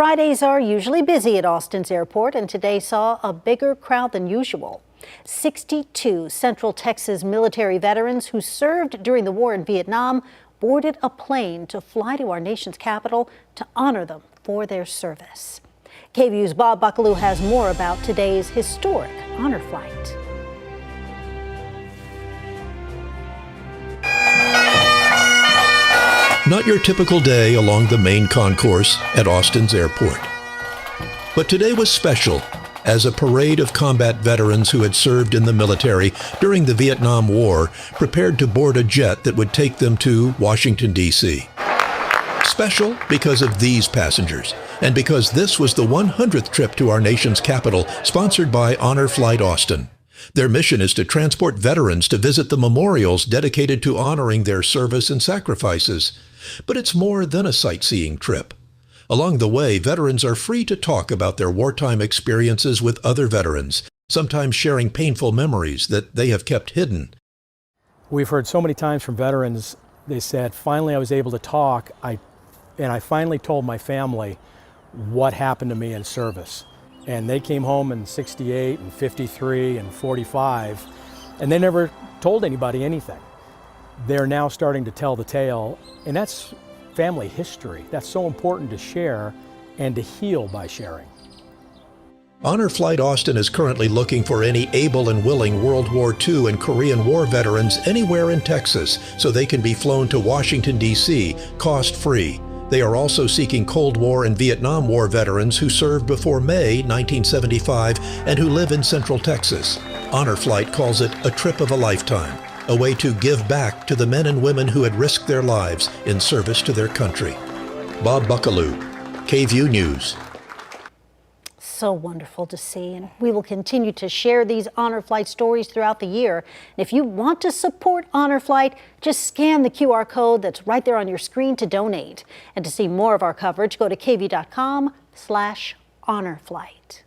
Fridays are usually busy at Austin's airport, and today saw a bigger crowd than usual. 62 Central Texas military veterans who served during the war in Vietnam boarded a plane to fly to our nation's capital to honor them for their service. KVUE's Bob Buckaloo has more about today's historic honor flight. Not your typical day along the main concourse at Austin's airport. But today was special as a parade of combat veterans who had served in the military during the Vietnam War prepared to board a jet that would take them to Washington, D.C. Special because of these passengers, and because this was the 100th trip to our nation's capital, sponsored by Honor Flight Austin. Their mission is to transport veterans to visit the memorials dedicated to honoring their service and sacrifices. But it's more than a sightseeing trip. Along the way, veterans are free to talk about their wartime experiences with other veterans, sometimes sharing painful memories that they have kept hidden. We've heard so many times from veterans, they said, finally I was able to talk, and I finally told my family what happened to me in service. And they came home in 68 and 53 and 45, and they never told anybody anything. They're now starting to tell the tale, and that's family history. That's so important to share and to heal by sharing. Honor Flight Austin is currently looking for any able and willing World War II and Korean War veterans anywhere in Texas so they can be flown to Washington, D.C., cost-free. They are also seeking Cold War and Vietnam War veterans who served before May 1975 and who live in Central Texas. Honor Flight calls it a trip of a lifetime, a way to give back to the men and women who had risked their lives in service to their country. Bob Buckaloo, KVUE News. So wonderful to see, and we will continue to share these Honor Flight stories throughout the year. And if you want to support Honor Flight, just scan the QR code that's right there on your screen to donate. And to see more of our coverage, go to kvue.com/honorflight.